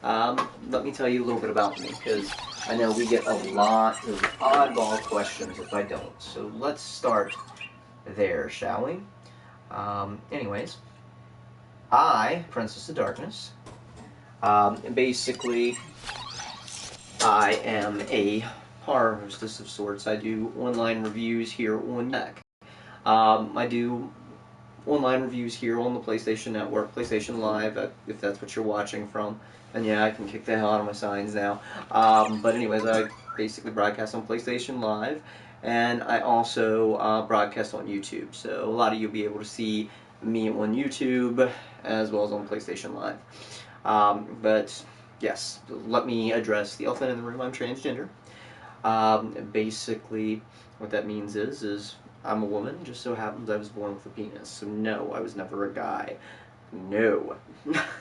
Let me tell you a little bit about me, because I know we get a lot of oddball questions if I don't. So let's start there, shall we? Anyways, Princess of Darkness, basically, I am a horror hostess of sorts. I do online reviews here on Mac. I do online reviews here on the PlayStation Network, PlayStation Live, if that's what you're watching from. And yeah, I can kick the hell out of my signs now. But anyways, I basically broadcast on PlayStation Live, and I also broadcast on YouTube. So a lot of you'll be able to see me on YouTube as well as on PlayStation Live. But yes, let me address the elephant in the room. I'm transgender. Basically, what that means is I'm a woman. Just so happens I was born with a penis. So no, I was never a guy. No.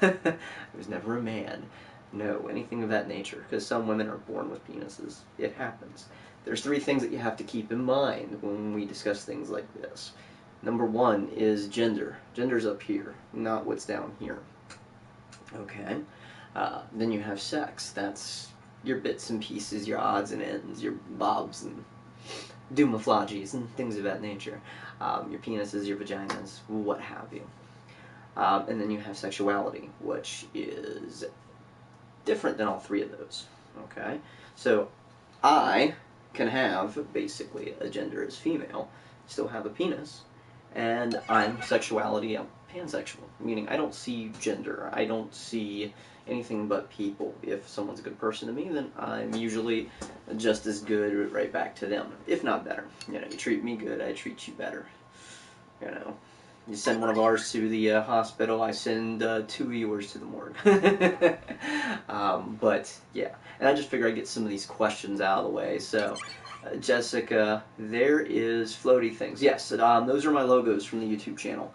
I was never a man. No, anything of that nature. Because some women are born with penises. It happens. There's 3 things that you have to keep in mind when we discuss things like this. Number 1 is gender. Gender's up here, not what's down here. Okay. Then you have sex. That's your bits and pieces, your odds and ends, your bobs and doomaflages and things of that nature. Your penises, your vaginas, what have you. And then you have sexuality, which is different than all 3 of those. Okay? So I can have basically a gender as female, still have a penis, and I'm sexuality, I'm pansexual, meaning I don't see gender, I don't see anything but people. If someone's a good person to me, then I'm usually just as good right back to them, if not better. You know, you treat me good, I treat you better. You know, you send one of ours to the hospital, I send 2 of yours to the morgue. But yeah, and I just figure I'd get some of these questions out of the way. So Jessica, there is floaty things. Yes, those are my logos from the YouTube channel.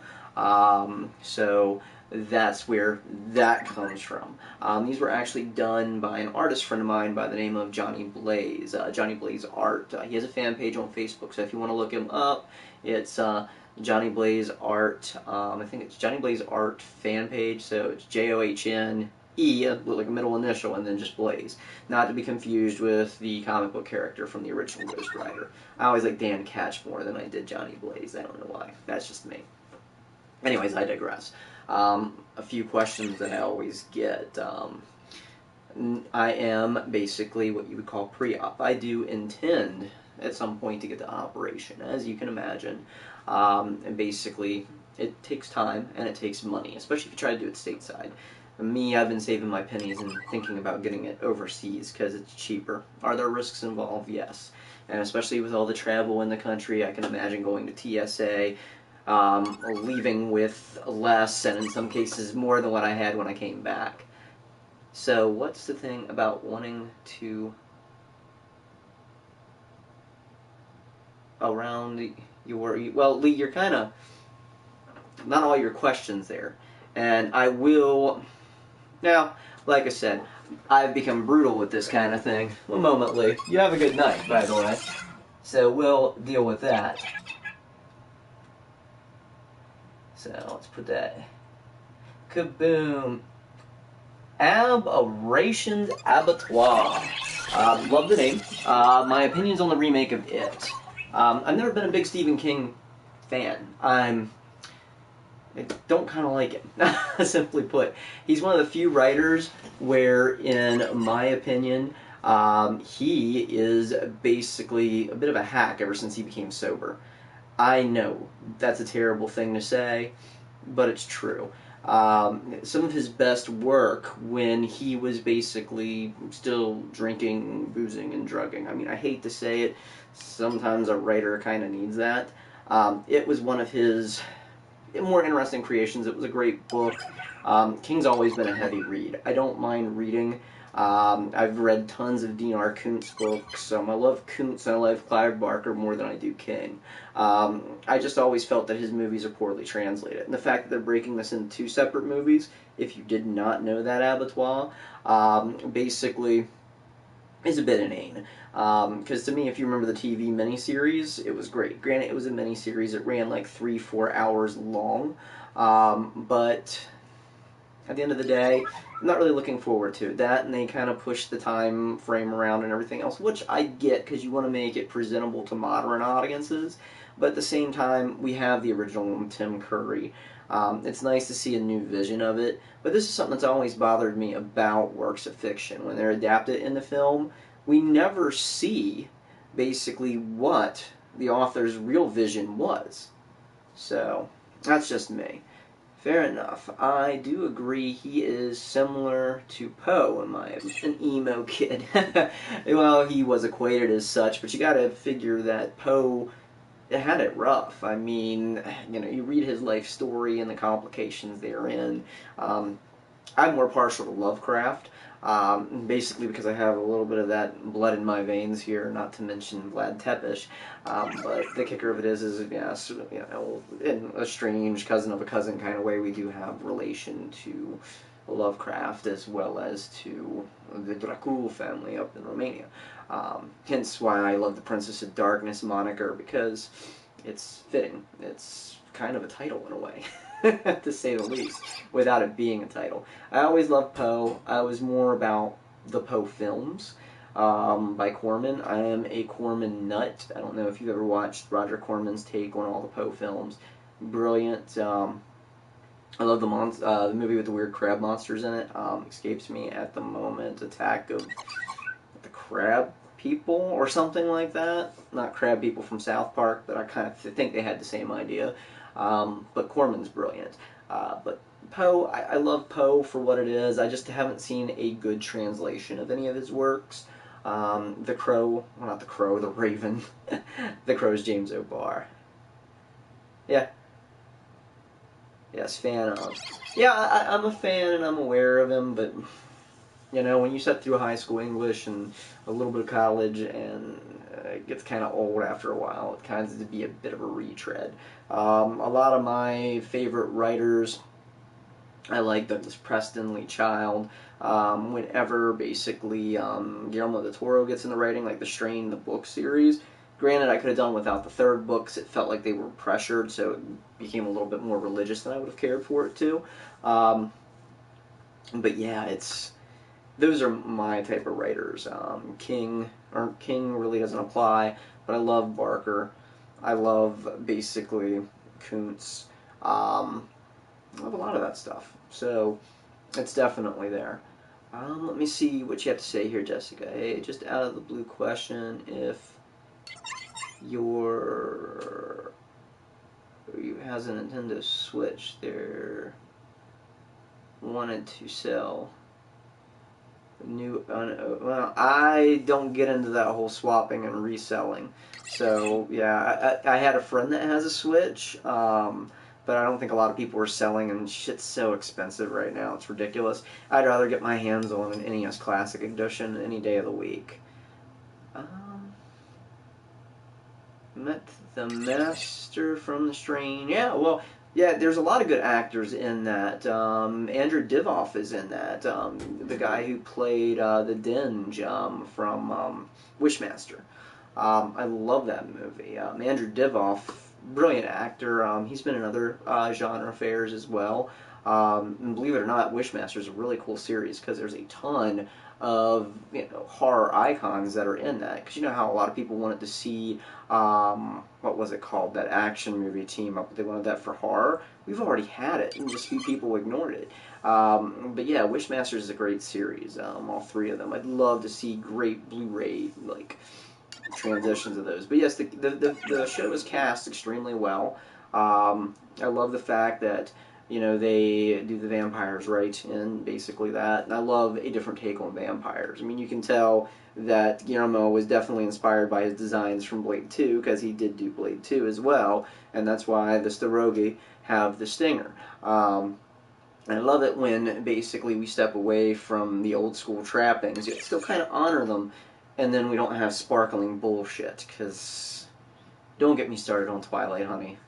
So that's where that comes from. These were actually done by an artist friend of mine by the name of Johnny Blaze. Johnny Blaze Art. He has a fan page on Facebook, so if you want to look him up, it's Johnny Blaze Art. I think it's Johnny Blaze Art fan page, so it's JOHN. Like a middle initial, and then just Blaze. Not to be confused with the comic book character from the original Ghost Rider. I always like Dan Catch more than I did Johnny Blaze. I don't know why. That's just me. Anyways, I digress. A few questions that I always get. I am basically what you would call pre-op. I do intend at some point to get to operation, as you can imagine. And basically, it takes time and it takes money, especially if you try to do it stateside. Me, I've been saving my pennies and thinking about getting it overseas because it's cheaper. Are there risks involved? Yes. And especially with all the travel in the country, I can imagine going to TSA, leaving with less, and in some cases more than what I had when I came back. So what's the thing about wanting to around your, well, Lee, you're kind of, not all your questions there. And I will, now, like I said, I've become brutal with this kind of thing. One moment, Lee. You have a good night, by the way. So we'll deal with that. So let's put that. Kaboom. Aberrations Abattoir. Love the name. My opinions on the remake of It. I've never been a big Stephen King fan. I don't kind of like him, simply put. He's one of the few writers where, in my opinion, he is basically a bit of a hack ever since he became sober. I know that's a terrible thing to say, but it's true. Some of his best work when he was basically still drinking, boozing, and drugging. I mean, I hate to say it, sometimes a writer kind of needs that. It was one of his more interesting creations. It was a great book. King's always been a heavy read. I don't mind reading. I've read tons of D.R. Kuntz books. I love Kuntz and I love Clive Barker more than I do King. I just always felt that his movies are poorly translated. And the fact that they're breaking this into 2 separate movies, if you did not know that, Abattoir, basically is a bit inane. Because to me, if you remember the TV miniseries, it was great. Granted, it was a miniseries. It ran like 3-4 hours long. But at the end of the day, I'm not really looking forward to that, and they kind of push the time frame around and everything else, which I get because you want to make it presentable to modern audiences. But at the same time, we have the original one, Tim Curry. It's nice to see a new vision of it, but this is something that's always bothered me about works of fiction. When they're adapted into film, we never see basically what the author's real vision was. So, that's just me. Fair enough. I do agree he is similar to Poe in my opinion. An emo kid. Well, he was equated as such, but you gotta figure that Poe had it rough. I mean, you read his life story and the complications therein. I'm more partial to Lovecraft, basically because I have a little bit of that blood in my veins here, not to mention Vlad Tepes. But the kicker of it is yes, in a strange cousin of a cousin kind of way, we do have relation to Lovecraft as well as to the Dracul family up in Romania. Hence why I love the Princess of Darkness moniker, because it's fitting. It's kind of a title in a way. To say the least, without it being a title. I always loved Poe. I was more about the Poe films by Corman. I am a Corman nut. I don't know if you've ever watched Roger Corman's take on all the Poe films. Brilliant. I love the movie with the weird crab monsters in it. Escapes me at the moment. Attack of the Crab People or something like that. Not crab people from South Park, but I kind of think they had the same idea. But Corman's brilliant. But Poe, I love Poe for what it is. I just haven't seen a good translation of any of his works. The Crow, well, not the Crow, the Raven. The Crow's James O'Barr. Yeah. Yes, fan of. Yeah, I'm a fan and I'm aware of him, but when you set through high school English and a little bit of college, and it gets kind of old after a while, it kind of to be a bit of a retread. A lot of my favorite writers, I like Douglas Preston, Lee Child. Whenever basically Guillermo del Toro gets into writing, like the Strain, the book series. Granted, I could have done without the third book because it felt like they were pressured, so it became a little bit more religious than I would have cared for it to. But yeah, those are my type of writers. King really doesn't apply, but I love Barker. I love basically Kuntz. I love a lot of that stuff. So it's definitely there. Let me see what you have to say here, Jessica. Hey, just out of the blue question, if you has a Nintendo Switch, they're wanted to sell new, well, I don't get into that whole swapping and reselling. So yeah, I had a friend that has a Switch, but I don't think a lot of people are selling, and shit's so expensive right now. It's ridiculous. I'd rather get my hands on an NES Classic Edition any day of the week. Met the Master from the Strain. Yeah, well, yeah, there's a lot of good actors in that. Andrew Divoff is in that. The guy who played the Dinge from Wishmaster. I love that movie. Andrew Divoff, brilliant actor. He's been in other genre fairs as well. And believe it or not, Wishmaster is a really cool series because there's a ton of horror icons that are in that. Because you know how a lot of people wanted to see what was it called, that action movie team up? They wanted that for horror. We've already had it, and just a few people ignored it. But yeah, Wishmaster is a great series. All three of them. I'd love to see great Blu-ray transitions of those. But yes, the show is cast extremely well. I love the fact that they do the vampires right, and basically that. And I love a different take on vampires. I mean, you can tell that Guillermo was definitely inspired by his designs from Blade 2, because he did do Blade 2 as well, and that's why the Starogi have the stinger. And I love it when basically we step away from the old school trappings, yet still kind of honor them, and then we don't have sparkling bullshit, because don't get me started on Twilight, honey.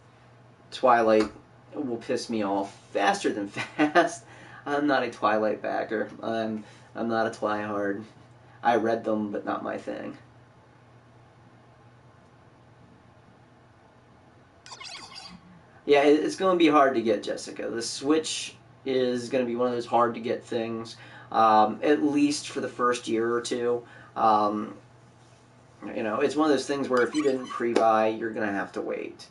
Twilight will piss me off faster than fast. I'm not a Twilight backer. I'm not a Twihard. I read them, but not my thing. Yeah, it's going to be hard to get, Jessica. The Switch is going to be one of those hard to get things, at least for the first year or two. It's one of those things where if you didn't pre-buy, you're going to have to wait.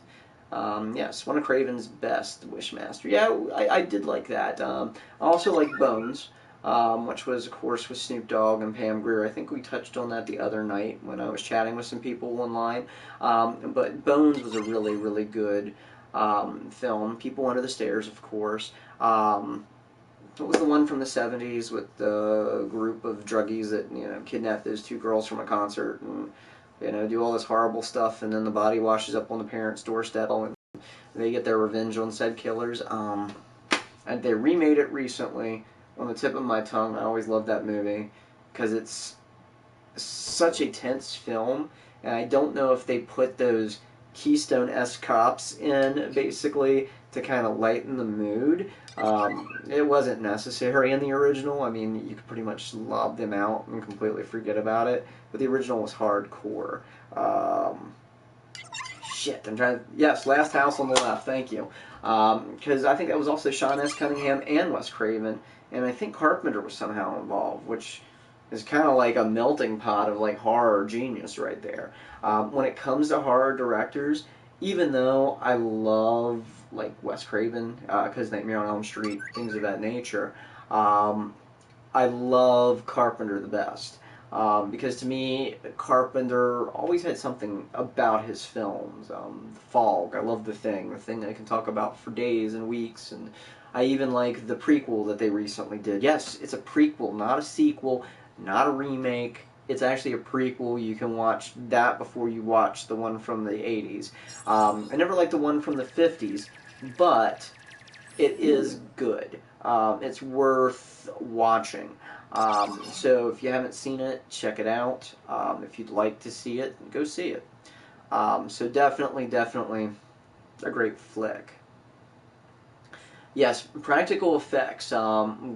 Yes, one of Craven's best, Wishmaster. Yeah, I did like that. I also like Bones, which was, of course, with Snoop Dogg and Pam Grier. I think we touched on that the other night when I was chatting with some people online. But Bones was a really, really good film. People Under the Stairs, of course. What was the one from the 70s with the group of druggies that, kidnapped those two girls from a concert and, do all this horrible stuff, and then the body washes up on the parents' doorstep and they get their revenge on said killers. And they remade it recently, on the tip of my tongue. I always loved that movie because it's such a tense film, and I don't know if they put those Keystone-esque cops in, basically, to kind of lighten the mood. It wasn't necessary in the original. I mean, you could pretty much lob them out and completely forget about it. But the original was hardcore. Shit, I'm trying to... Yes, Last House on the Left, thank you. Because I think that was also Sean S. Cunningham and Wes Craven. And I think Carpenter was somehow involved, which is kind of like a melting pot of like horror genius right there. When it comes to horror directors, even though I love like Wes Craven, because Nightmare on Elm Street, things of that nature, I love Carpenter the best. Because to me, Carpenter always had something about his films. The Fog, I love The Thing I can talk about for days and weeks, and I even like the prequel that they recently did. Yes, it's a prequel, not a sequel, not a remake. It's actually a prequel. You can watch that before you watch the one from the 80s. I never liked the one from the 50s, but it is good. It's worth watching. So if you haven't seen it, check it out. If you'd like to see it, go see it. So definitely a great flick. Yes, practical effects,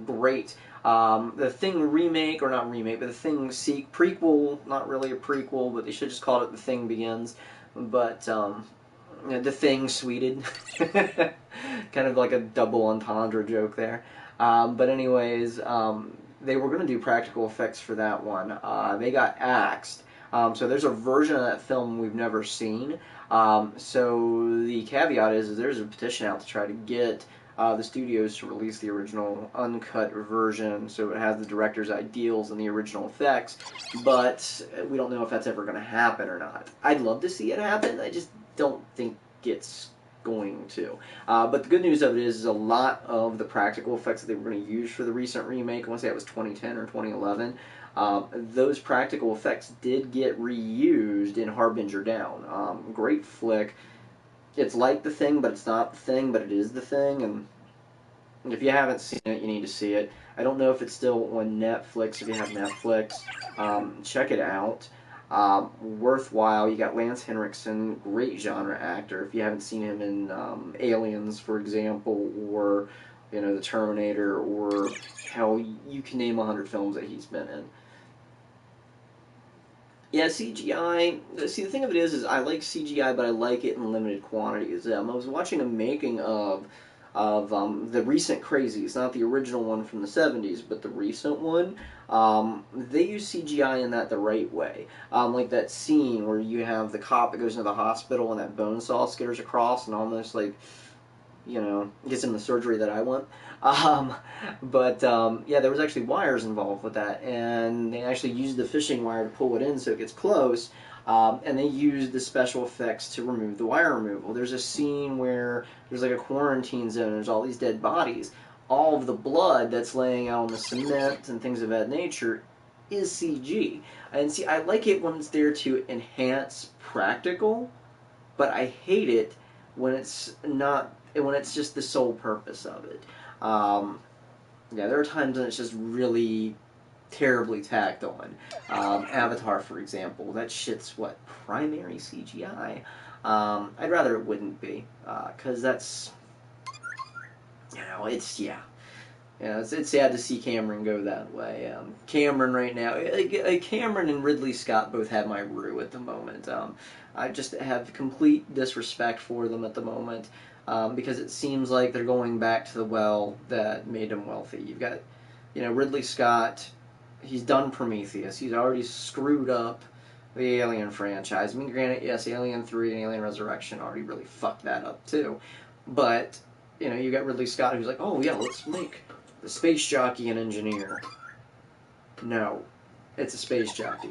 great. The Thing remake, or not remake, but The Thing prequel, not really a prequel, but they should just call it The Thing Begins. But The Thing Sweeted. Kind of like a double entendre joke there. But anyways, they were going to do practical effects for that one. They got axed. So there's a version of that film we've never seen. So the caveat is there's a petition out to try to get the studios to release the original uncut version, so it has the director's ideals and the original effects, but we don't know if that's ever going to happen or not. I'd love to see it happen, I just don't think it's going to. But the good news of it is a lot of the practical effects that they were going to use for the recent remake, I want to say it was 2010 or 2011, those practical effects did get reused in Harbinger Down. Great flick. It's like The Thing, but it's not The Thing, but it is The Thing, and if you haven't seen it, you need to see it. I don't know if it's still on Netflix. If you have Netflix, check it out. Worthwhile. You got Lance Henriksen, great genre actor. If you haven't seen him in Aliens, for example, or The Terminator, or hell, you can name 100 films that he's been in. Yeah, CGI. See, the thing of it is I like CGI, but I like it in limited quantities. I was watching a making of the recent Crazies, not the original one from the 70s, but the recent one. They use CGI in that the right way. Like that scene where you have the cop that goes into the hospital and that bone saw skitters across and almost like, gets him the surgery that I want. Yeah, there was actually wires involved with that, and they actually used the fishing wire to pull it in so it gets close, and they used the special effects to remove the wire removal. There's a scene where there's like a quarantine zone, and there's all these dead bodies. All of the blood that's laying out on the cement and things of that nature is CG. And see, I like it when it's there to enhance practical, but I hate it when it's not, when it's just the sole purpose of it. Yeah, there are times when it's just really terribly tacked on. Avatar, for example, that shit's what, primary CGI? I'd rather it wouldn't be, because that's, it's, yeah. It's sad to see Cameron go that way. Cameron right now, Cameron and Ridley Scott both have my rue at the moment. I just have complete disrespect for them at the moment. because it seems like they're going back to the well that made them wealthy. You've got, Ridley Scott. He's done Prometheus. He's already screwed up the Alien franchise. I mean, granted, yes, Alien 3 and Alien Resurrection already really fucked that up too. But, you got Ridley Scott who's like, oh yeah, let's make the space jockey an engineer. No, it's a space jockey.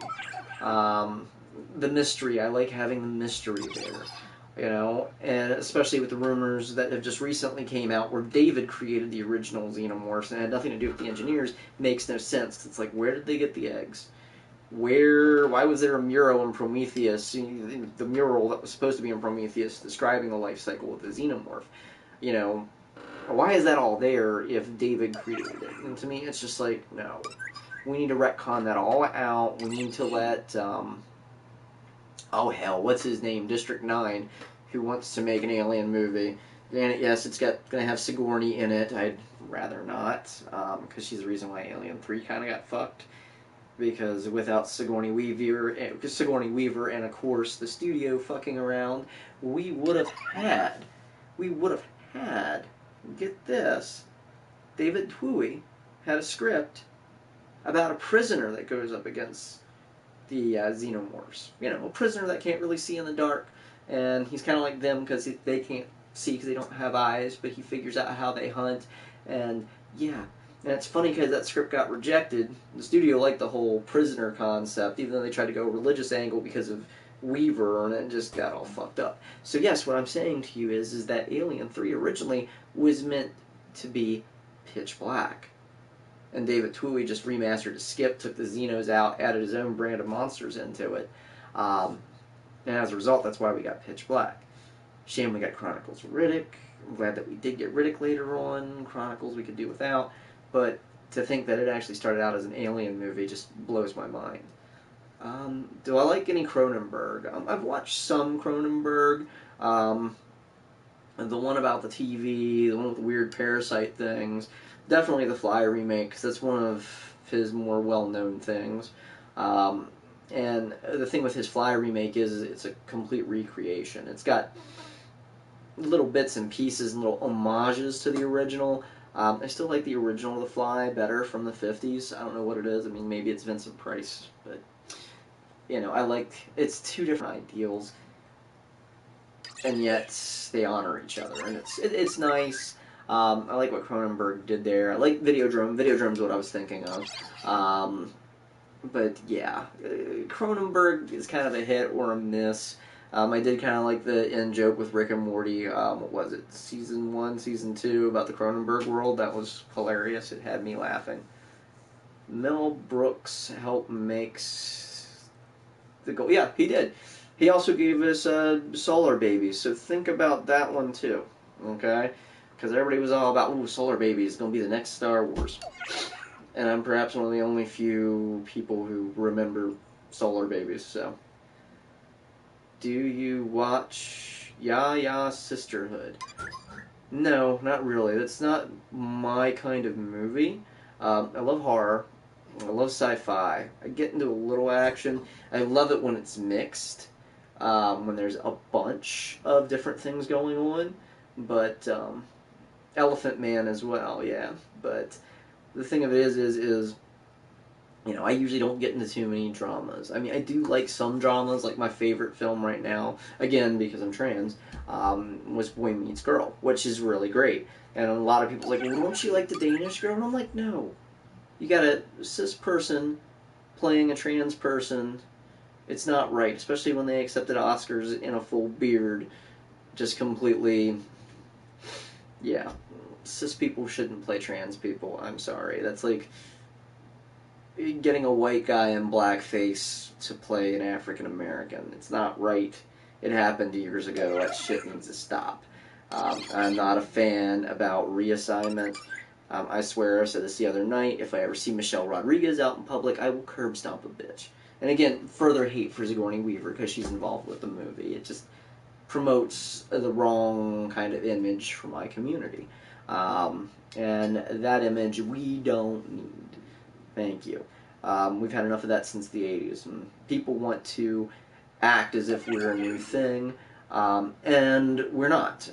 The mystery, I like having the mystery there. And especially with the rumors that have just recently came out where David created the original xenomorphs and it had nothing to do with the engineers, makes no sense. It's like, where did they get the eggs? Why was there a mural in Prometheus, the mural that was supposed to be in Prometheus describing the life cycle of the xenomorph? Why is that all there if David created it? And to me, it's just like, no. We need to retcon that all out. We need to let, oh hell, what's his name? District 9, who wants to make an alien movie. And yes, it's going to have Sigourney in it. I'd rather not, because she's the reason why Alien 3 kind of got fucked. Because without Sigourney Weaver, and of course the studio fucking around, we would have had, get this, David Twohy had a script about a prisoner that goes up against the xenomorphs. A prisoner that can't really see in the dark, and he's kind of like them because they can't see because they don't have eyes, but he figures out how they hunt, and yeah. And it's funny because that script got rejected. The studio liked the whole prisoner concept, even though they tried to go religious angle because of Weaver, and it just got all fucked up. So yes, what I'm saying to you is that Alien 3 originally was meant to be pitch black. And David Twohy just remastered a skip, took the Xenos out, added his own brand of monsters into it. And as a result, that's why we got pitch black. Shame we got Chronicles of Riddick. I'm glad that we did get Riddick later on. Chronicles we could do without. But to think that it actually started out as an Alien movie just blows my mind. Do I like any Cronenberg? I've watched some Cronenberg. The one about the TV, the one with the weird parasite things. Definitely the Fly Remakes. That's one of his more well-known things. And the thing with his Fly remake is it's a complete recreation. It's got little bits and pieces and little homages to the original. I still like the original The Fly better from the 50s. I don't know what it is. I mean, maybe it's Vincent Price, but, it's two different ideals, and yet they honor each other, and it's nice. I like what Cronenberg did there. I like Videodrome. Videodrome's what I was thinking of. But, yeah, Cronenberg is kind of a hit or a miss. I did kind of like the end joke with Rick and Morty, what was it, Season 1, Season 2, about the Cronenberg world. That was hilarious. It had me laughing. Mel Brooks helped makes the goal. Yeah, he did. He also gave us Solar Babies, so think about that one too, okay? Because everybody was all about, ooh, Solar Babies is going to be the next Star Wars. And I'm perhaps one of the only few people who remember Solar Babies, so... Do you watch Ya Sisterhood? No, not really. That's not my kind of movie. I love horror. I love sci-fi. I get into a little action. I love it when it's mixed. When there's a bunch of different things going on. But, Elephant Man as well, yeah. But the thing of it is I usually don't get into too many dramas. I mean, I do like some dramas, like my favorite film right now, again, because I'm trans, was Boy Meets Girl, which is really great. And a lot of people are like, well, don't you like the Danish Girl? And I'm like, no. You got a cis person playing a trans person. It's not right, especially when they accepted Oscars in a full beard. Just completely, yeah. Cis people shouldn't play trans people. I'm sorry. That's like getting a white guy in blackface to play an African American. It's not right. It happened years ago. That shit needs to stop. I'm not a fan about reassignment. I swear, I said this the other night, if I ever see Michelle Rodriguez out in public, I will curb stomp a bitch. And again, further hate for Sigourney Weaver because she's involved with the movie. It just promotes the wrong kind of image for my community. And that image we don't need. Thank you. We've had enough of that since the 80s. And people want to act as if we're a new thing. And we're not.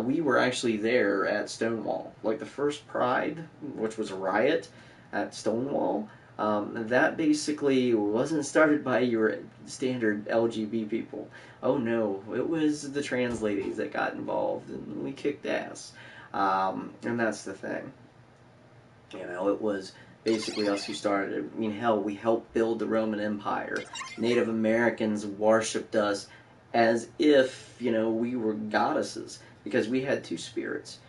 We were actually there at Stonewall. Like the first Pride, which was a riot at Stonewall, that basically wasn't started by your standard LGB people. Oh no, it was the trans ladies that got involved, and we kicked ass. And that's the thing. You know, it was basically us who started it. I mean, hell, we helped build the Roman Empire. Native Americans worshipped us as if, you know, we were goddesses because we had two spirits.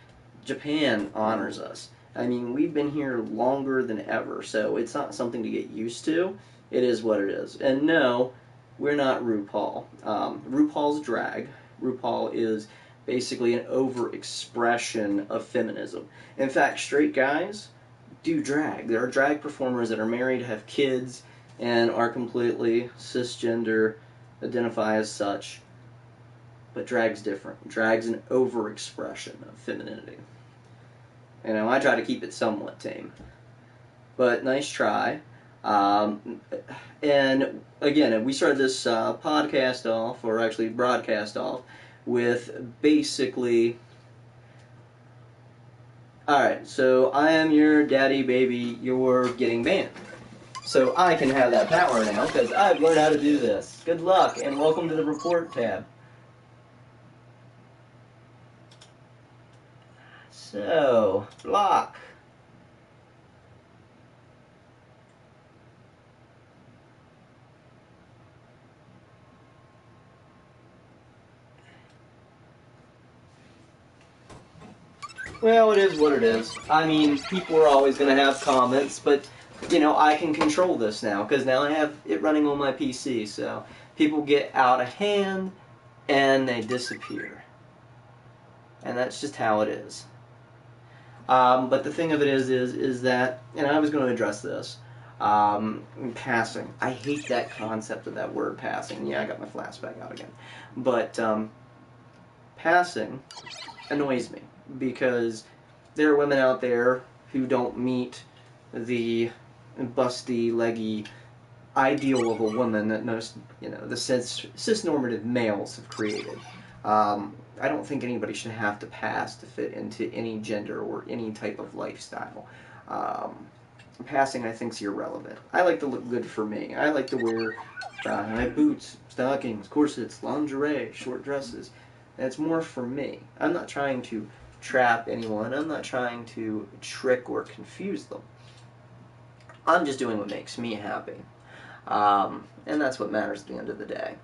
Japan honors us. I mean, we've been here longer than ever, so it's not something to get used to. It is what it is. And no, we're not RuPaul. RuPaul's drag. RuPaul is basically an over-expression of feminism. In fact, straight guys do drag. There are drag performers that are married, have kids, and are completely cisgender, identify as such. But drag's different. Drag's an over-expression of femininity. You know, I try to keep it somewhat tame. But nice try. And again, we started this podcast off, or actually broadcast off, with basically... Alright, so I am your daddy, baby, you're getting banned. So I can have that power now, because I've learned how to do this. Good luck, and welcome to the report tab. So, block. Well, it is what it is. I mean, people are always going to have comments, but, you know, I can control this now, because now I have it running on my PC, so people get out of hand, and they disappear. And that's just how it is. But the thing of it is that, and I was going to address this, passing. I hate that concept of that word passing. Yeah, I got my flashback out again. But passing annoys me because there are women out there who don't meet the busty, leggy ideal of a woman that most, you know, the cis-normative males have created. I don't think anybody should have to pass to fit into any gender or any type of lifestyle. Passing, I think, is irrelevant. I like to look good for me. I like to wear high boots, stockings, corsets, lingerie, short dresses. That's more for me. I'm not trying to trap anyone. I'm not trying to trick or confuse them. I'm just doing what makes me happy. And that's what matters at the end of the day.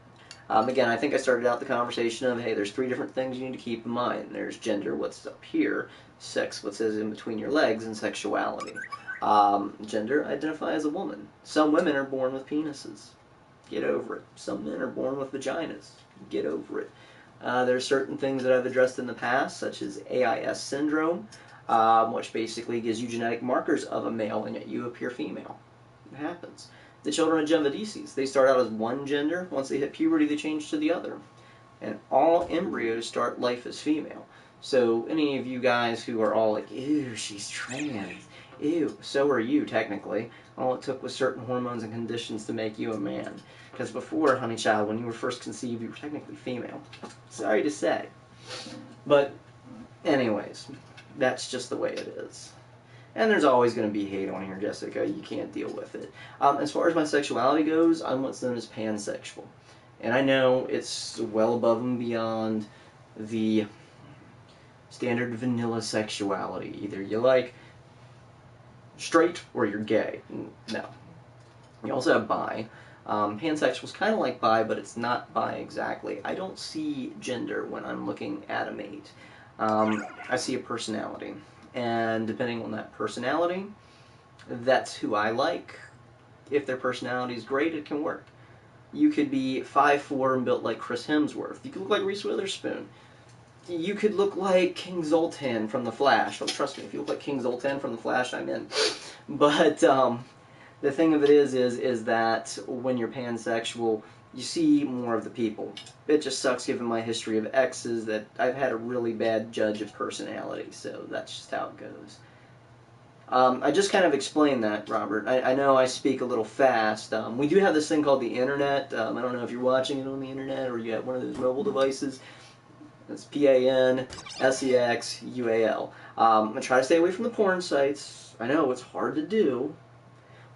Again, I think I started out the conversation of, hey, there's 3 different things you need to keep in mind. There's gender, what's up here, sex, what's in between your legs, and sexuality. Gender, identify as a woman. Some women are born with penises. Get over it. Some men are born with vaginas. Get over it. There are certain things that I've addressed in the past, such as AIS syndrome, which basically gives you genetic markers of a male, and yet you appear female. It happens. The children of Gemvidices, they start out as one gender. Once they hit puberty, they change to the other. And all embryos start life as female. So any of you guys who are all like, ew, she's trans, ew, so are you, technically. All it took was certain hormones and conditions to make you a man. Because before, honey child, when you were first conceived, you were technically female. Sorry to say. But anyways, that's just the way it is. And there's always going to be hate on here, Jessica. You can't deal with it. As far as my sexuality goes, I'm what's known as pansexual. And I know it's well above and beyond the standard vanilla sexuality. Either you like straight or you're gay. No. You also have bi. Pansexual is kind of like bi, but it's not bi exactly. I don't see gender when I'm looking at a mate. I see a personality. And depending on that personality, that's who I like. If their personality is great, it can work. You could be 5'4" and built like Chris Hemsworth. You could look like Reese Witherspoon. You could look like King Zoltan from The Flash. Oh, trust me, if you look like King Zoltan from The Flash, I'm in. But the thing of it is that when you're pansexual, you see more of the people. It just sucks given my history of exes that I've had a really bad judge of personality, so that's just how it goes. I just kind of explained that, Robert. I know I speak a little fast. We do have this thing called the internet. I don't know if you're watching it on the internet or you have one of those mobile devices. It's PANSEXUAL. I try to stay away from the porn sites. I know it's hard to do,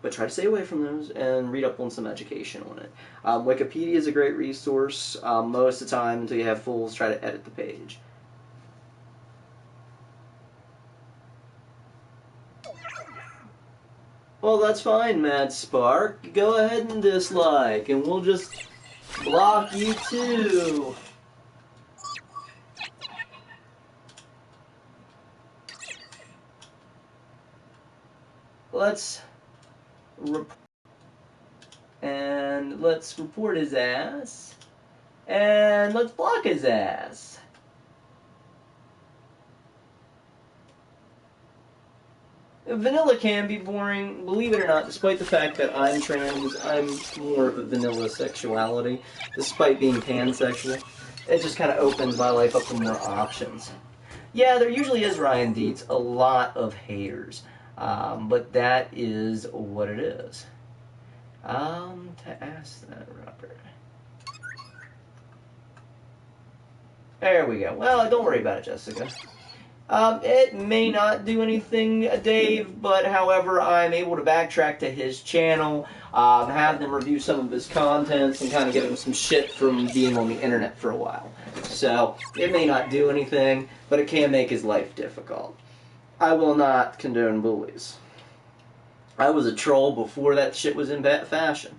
but try to stay away from those and read up on some education on it. Wikipedia is a great resource. Most of the time, until you have fools, try to edit the page. Well, that's fine, Mad Spark. Go ahead and dislike, and we'll just block you too. Let's report his ass, and let's block his ass. Vanilla can be boring, believe it or not, despite the fact that I'm trans, I'm more of a vanilla sexuality, despite being pansexual. It just kind of opens my life up to more options. Yeah, there usually is, Ryan Dietz, a lot of haters, but that is what it is. To ask that, Robert. There we go. Well, don't worry about it, Jessica. It may not do anything, Dave, but however, I'm able to backtrack to his channel, have them review some of his contents, and kind of give him some shit from being on the internet for a while. So, it may not do anything, but it can make his life difficult. I will not condone bullies. I was a troll before that shit was in fashion.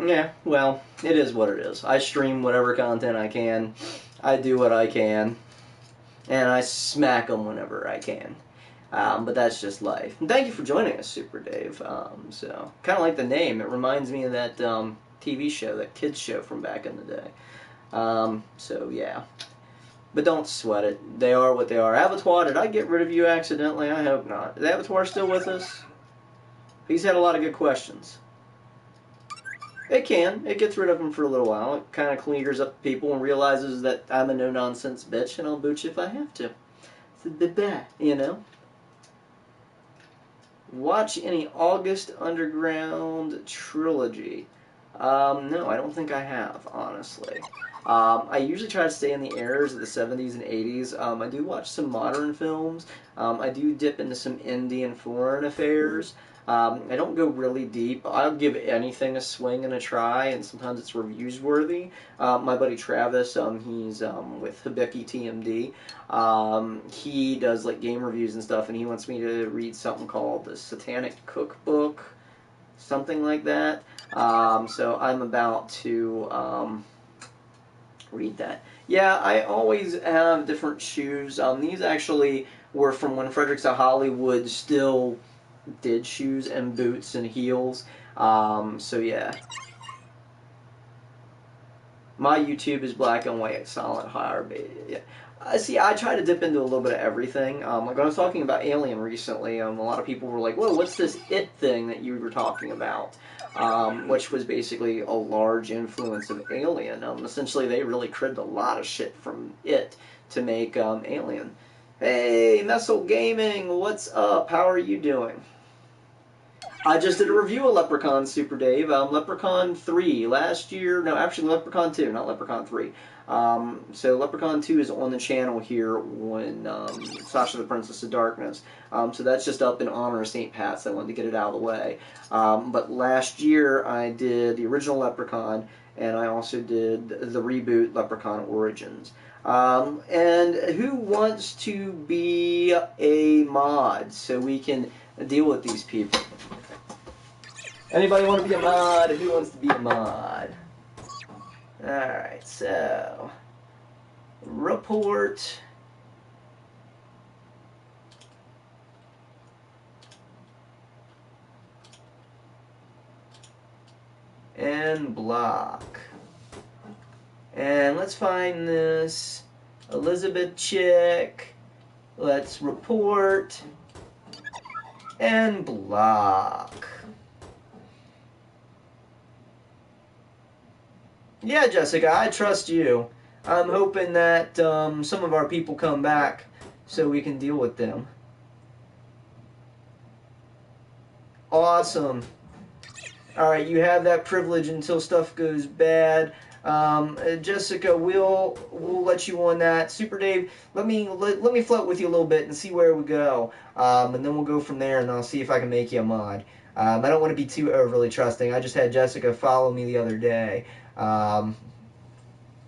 Yeah, well, it is what it is. I stream whatever content I can. I do what I can. And I smack them whenever I can. But that's just life. And thank you for joining us, Super Dave. So, kind of like the name. It reminds me of that TV show, that kids show from back in the day. So, yeah. But don't sweat it. They are what they are. Abattoir, did I get rid of you accidentally? I hope not. Is Abattoir still with us? He's had a lot of good questions. It can. It gets rid of them for a little while. It kind of clears up people and realizes that I'm a no-nonsense bitch and I'll boot you if I have to. It's a bit bad, you know? Watch any August Underground trilogy. No, I don't think I have, honestly. I usually try to stay in the eras of the 70s and 80s. I do watch some modern films. I do dip into some indie and foreign affairs. I don't go really deep. I'll give anything a swing and a try, and sometimes it's reviews worthy. My buddy Travis, he's with Hibiki TMD. He does like game reviews and stuff, and he wants me to read something called the Satanic Cookbook, something like that. So I'm about to read that. Yeah, I always have different shoes. These actually were from when Fredericks of Hollywood still did shoes and boots and heels. So yeah. My YouTube is black and white, solid higher beta. Yeah. See, I try to dip into a little bit of everything. Like I was talking about Alien recently. A lot of people were like, "Whoa, what's this It thing that you were talking about?" Which was basically a large influence of Alien. Essentially, they really cribbed a lot of shit from It to make Alien. Hey, Messel Gaming, what's up? How are you doing? I just did a review of Leprechaun, Super Dave. Leprechaun 3 last year. No, actually Leprechaun 2, not Leprechaun 3. So Leprechaun 2 is on the channel here when Sasha the Princess of Darkness. So that's just up in honor of St. Pat's. I wanted to get it out of the way. But last year I did the original Leprechaun, and I also did the reboot Leprechaun Origins. And who wants to be a mod so we can deal with these people? Anybody want to be a mod? Who wants to be a mod? Alright, so report and block. And let's find this Elizabeth chick. Let's report and block. Yeah, Jessica, I trust you. I'm hoping that some of our people come back so we can deal with them. Awesome. Alright, you have that privilege until stuff goes bad. Jessica, we'll let you on that. Super Dave, let me float with you a little bit and see where we go. And then we'll go from there, and I'll see if I can make you a mod. I don't want to be too overly trusting. I just had Jessica follow me the other day.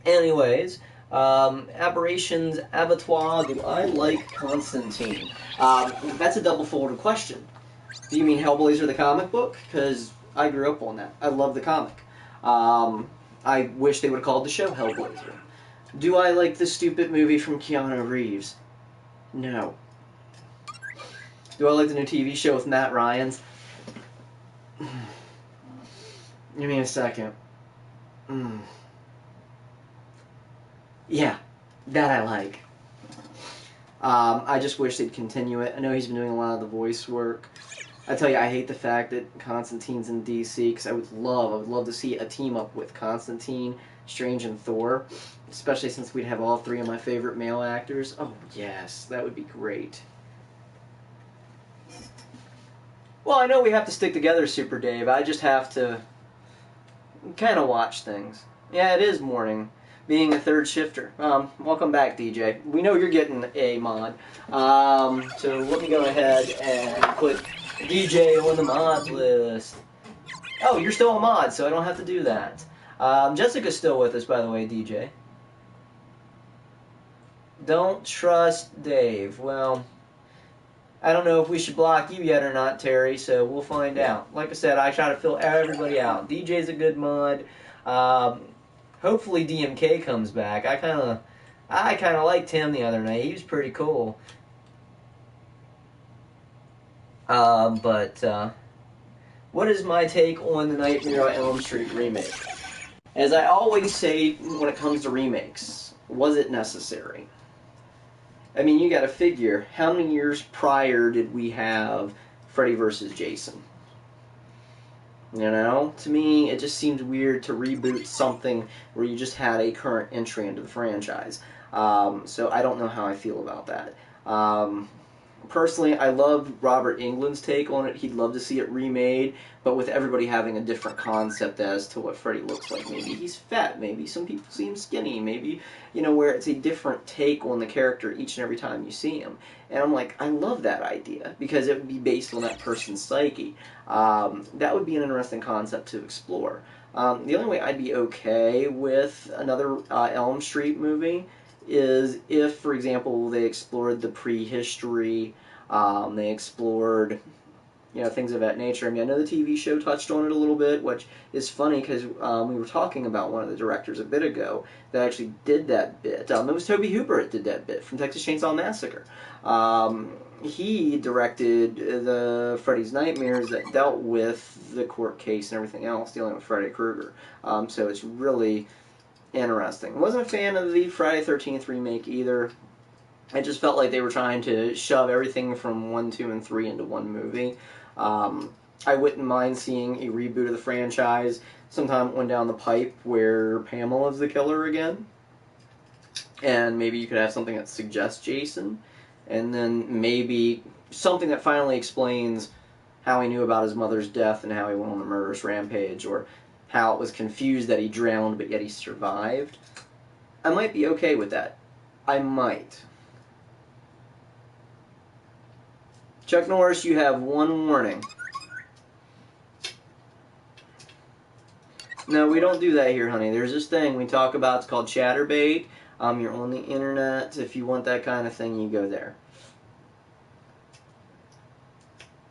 Anyways, Aberrations Abattoir, do I like Constantine? That's a double-folded question. Do you mean Hellblazer the comic book? Because I grew up on that. I love the comic. I wish they would have called the show Hellblazer. Do I like the stupid movie from Keanu Reeves? No. Do I like the new TV show with Matt Ryan's? Give me a second. Yeah, that I like. I just wish they'd continue it. I know he's been doing a lot of the voice work. I tell you, I hate the fact that Constantine's in DC, because I would love to see a team up with Constantine, Strange, and Thor, especially since we'd have all three of my favorite male actors. Oh yes, that would be great. Well, I know we have to stick together, Super Dave. I just have to kind of watch things. Yeah, it is morning, being a third shifter. Welcome back, DJ. We know you're getting a mod. So let me go ahead and put DJ on the mod list. Oh, you're still a mod, so I don't have to do that. Jessica's still with us, by the way, DJ. Don't trust Dave. Well, I don't know if we should block you yet or not, Terry, so we'll find out. Like I said, I try to fill everybody out. DJ's a good mod. Hopefully DMK comes back. I kind of liked him the other night. He was pretty cool. What is my take on the Nightmare on Elm Street remake? As I always say when it comes to remakes, was it necessary? I mean, you gotta figure, how many years prior did we have Freddy vs. Jason? You know, to me, it just seemed weird to reboot something where you just had a current entry into the franchise. So I don't know how I feel about that. Personally, I love Robert Englund's take on it. He'd love to see it remade, but with everybody having a different concept as to what Freddy looks like. Maybe he's fat, maybe some people see him skinny, maybe, you know, where it's a different take on the character each and every time you see him. And I'm like, I love that idea, because it would be based on that person's psyche. That would be an interesting concept to explore. The only way I'd be okay with another Elm Street movie is if, for example, they explored the prehistory, they explored, you know, things of that nature. I mean, I know the TV show touched on it a little bit, which is funny because we were talking about one of the directors a bit ago that actually did that bit. It was Tobe Hooper that did that bit from Texas Chainsaw Massacre. He directed the Freddy's Nightmares that dealt with the court case and everything else dealing with Freddy Krueger. So it's really interesting. I wasn't a fan of the Friday 13th remake either. I just felt like they were trying to shove everything from 1, 2, and 3 into one movie. I wouldn't mind seeing a reboot of the franchise sometime on down the pipe where Pamela's the killer again. And maybe you could have something that suggests Jason. And then maybe something that finally explains how he knew about his mother's death and how he went on the murderous rampage, or how it was confused that he drowned but yet he survived. I might be okay with that. I might. Chuck Norris, you have one warning. No, we don't do that here, honey. There's this thing we talk about. It's called Chatterbait. You're on the internet. If you want that kind of thing, you go there.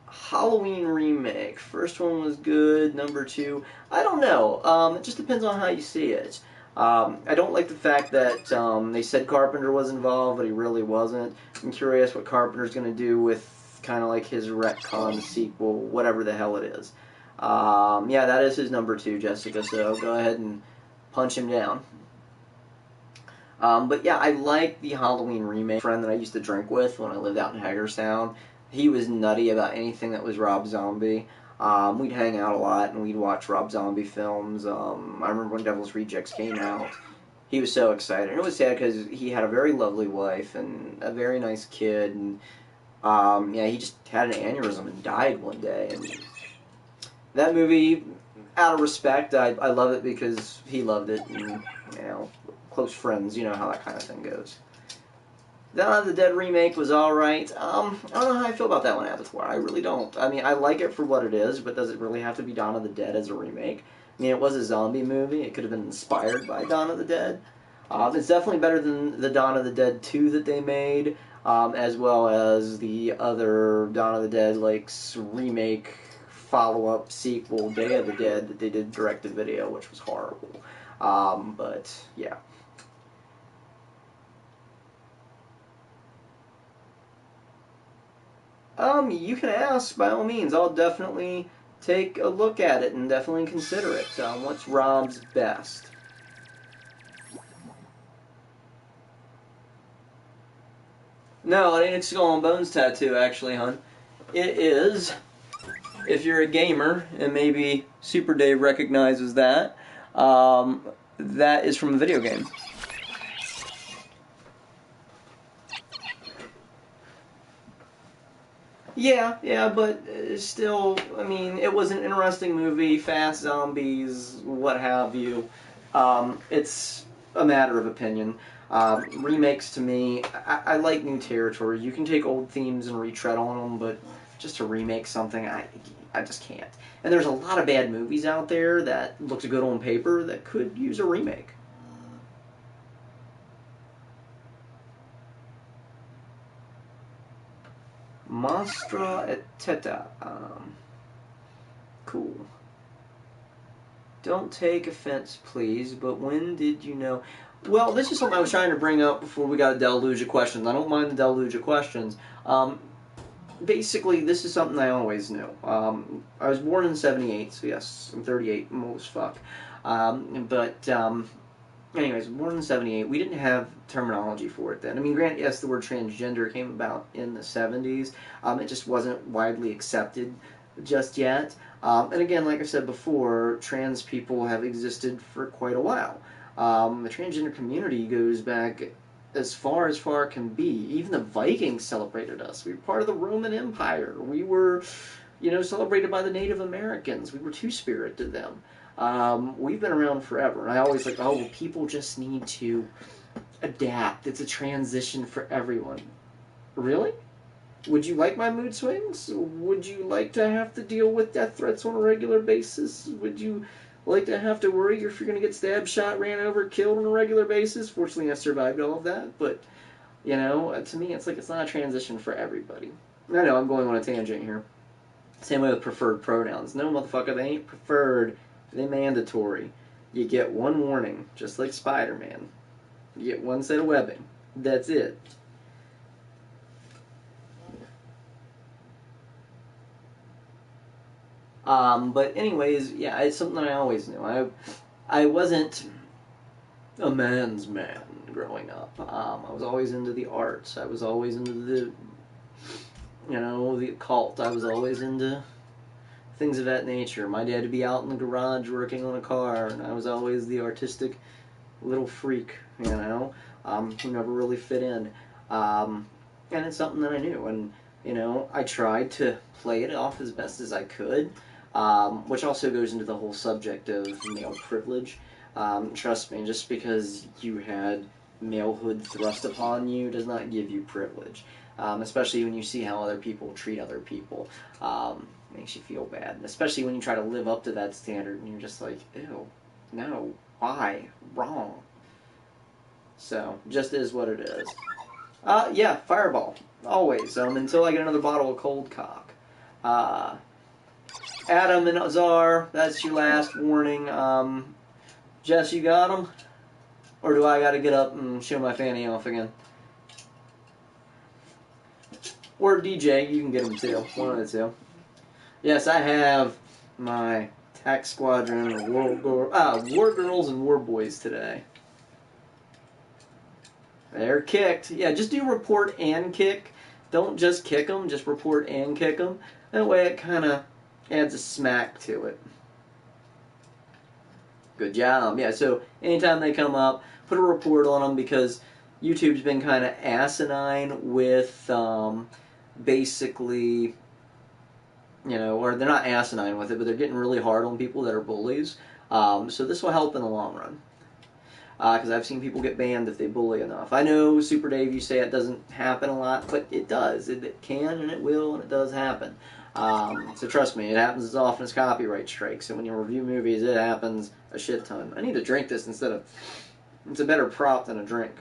Halloween remake. First one was good. Number 2, I don't know. It just depends on how you see it. I don't like the fact that they said Carpenter was involved, but he really wasn't. I'm curious what Carpenter's going to do with kind of like his retcon sequel, whatever the hell it is. Yeah, that is his number 2, Jessica, so go ahead and punch him down. But yeah, I like the Halloween remake. A friend that I used to drink with when I lived out in Hagerstown, he was nutty about anything that was Rob Zombie. We'd hang out a lot and we'd watch Rob Zombie films. I remember when Devil's Rejects came out. he was so excited. And it was sad because he had a very lovely wife and a very nice kid, and yeah, he just had an aneurysm and died one day. And that movie, out of respect, I love it because he loved it, and you know, close friends, you know how that kind of thing goes. Dawn of the Dead remake was alright. I don't know how I feel about that one, Avatar. I really don't. I mean, I like it for what it is, but does it really have to be Dawn of the Dead as a remake? I mean, it was a zombie movie. It could have been inspired by Dawn of the Dead. It's definitely better than the Dawn of the Dead 2 that they made, as well as the other Dawn of the Dead remake, follow-up, sequel, Day of the Dead that they did direct-to-video, which was horrible. But, yeah. You can ask, by all means. I'll definitely take a look at it and definitely consider it. What's Rob's best? No, it ain't a Skull and Bones tattoo, actually, hon. It is, if you're a gamer, and maybe Super Dave recognizes that, that is from a video game. Yeah, but still, I mean, it was an interesting movie, fast zombies, what have you. It's a matter of opinion. Remakes, to me, I like new territory. You can take old themes and retread on them, but just to remake something, I just can't. And there's a lot of bad movies out there that looked good on paper that could use a remake. Monstra et Teta. Cool. Don't take offense, please, but when did you know? Well, this is something I was trying to bring up before we got a deluge of questions. I don't mind the deluge of questions. Basically, this is something I always knew. I was born in '78, so yes, I'm 38, I'm old as fuck. Anyways, born in '78. We didn't have terminology for it then. I mean, granted, yes, the word transgender came about in the '70s. It just wasn't widely accepted just yet. And again, like I said before, trans people have existed for quite a while. The transgender community goes back as far can be. Even the Vikings celebrated us. We were part of the Roman Empire. We were, celebrated by the Native Americans. We were two-spirit to them. We've been around forever. And I always like, well, people just need to adapt. It's a transition for everyone. Really? Would you like my mood swings? Would you like to have to deal with death threats on a regular basis? Would you like to have to worry if you're going to get stabbed, shot, ran over, killed on a regular basis? Fortunately, I survived all of that, but, to me, it's like it's not a transition for everybody. I know, I'm going on a tangent here. Same way with preferred pronouns. No, motherfucker, they ain't preferred. They're mandatory. You get one warning, just like Spider-Man. You get one set of webbing. That's it. But anyways, yeah, it's something I always knew. I wasn't a man's man growing up. I was always into the arts. I was always into the occult. I was always into things of that nature. My dad would be out in the garage working on a car, and I was always the artistic little freak, who never really fit in. And it's something that I knew, and, I tried to play it off as best as I could. Which also goes into the whole subject of male privilege. Trust me, just because you had malehood thrust upon you does not give you privilege. Especially when you see how other people treat other people. Makes you feel bad. And especially when you try to live up to that standard and you're just like, ew, no, why? Wrong. So, just is what it is. Yeah, Fireball. Always. Until I get another bottle of Cold Cock. Adam and Azar, that's your last warning. Jess, you got them? Or do I gotta get up and show my fanny off again? Or DJ, you can get them too. One of the two. Yes, I have my Tax Squadron of War Girls and War Boys today. They're kicked. Yeah, just do report and kick. Don't just kick them, just report and kick them. That way it kind of adds a smack to it. Good job. Yeah, so anytime they come up, put a report on them, because YouTube's been kind of asinine with basically, or they're not asinine with it, but they're getting really hard on people that are bullies. So this will help in the long run. Because I've seen people get banned if they bully enough. I know, Super Dave, you say it doesn't happen a lot, but it does. It can, and it will, and it does happen. So trust me, it happens as often as copyright strikes. And when you review movies, it happens a shit ton. I need to drink this instead of... It's a better prop than a drink.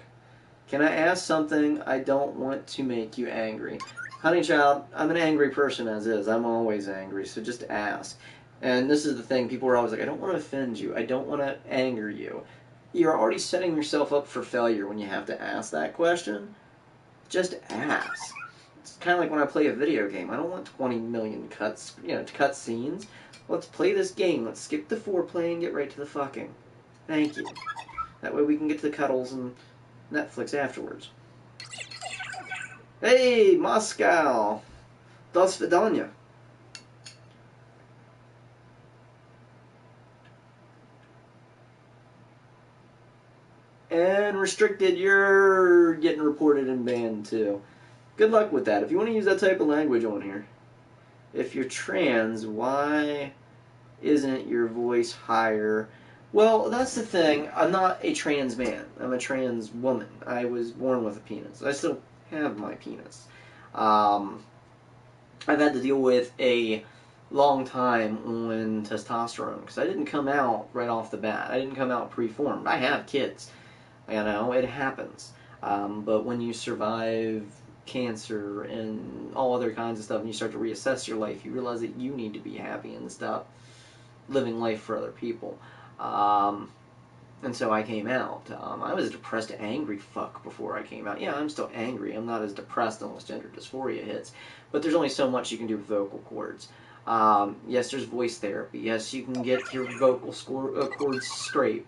Can I ask something? I don't want to make you angry. Honey child, I'm an angry person as is. I'm always angry, so just ask. And this is the thing, people are always like, I don't want to offend you. I don't want to anger you. You're already setting yourself up for failure when you have to ask that question. Just ask. It's kind of like when I play a video game. I don't want 20 million cut scenes. Let's play this game. Let's skip the foreplay and get right to the fucking. Thank you. That way we can get to the cuddles and Netflix afterwards. Hey, Moscow! До свидания. And restricted, you're getting reported and banned too. Good luck with that. If you want to use that type of language on here. If you're trans, why isn't your voice higher? Well, that's the thing. I'm not a trans man. I'm a trans woman. I was born with a penis. I still have my penis. I've had to deal with a long time on testosterone because I didn't come out right off the bat. I didn't come out preformed. I have kids. It happens. But when you survive cancer and all other kinds of stuff, and you start to reassess your life, you realize that you need to be happy and stop living life for other people. And so I came out. I was a depressed, angry fuck before I came out. Yeah, I'm still angry. I'm not as depressed unless gender dysphoria hits. But there's only so much you can do with vocal cords. Yes, there's voice therapy. Yes, you can get your vocal cords straight.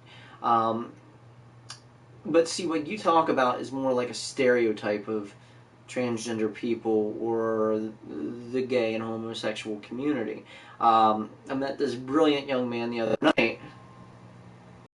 But see, what you talk about is more like a stereotype of transgender people or the gay and homosexual community. I met this brilliant young man the other night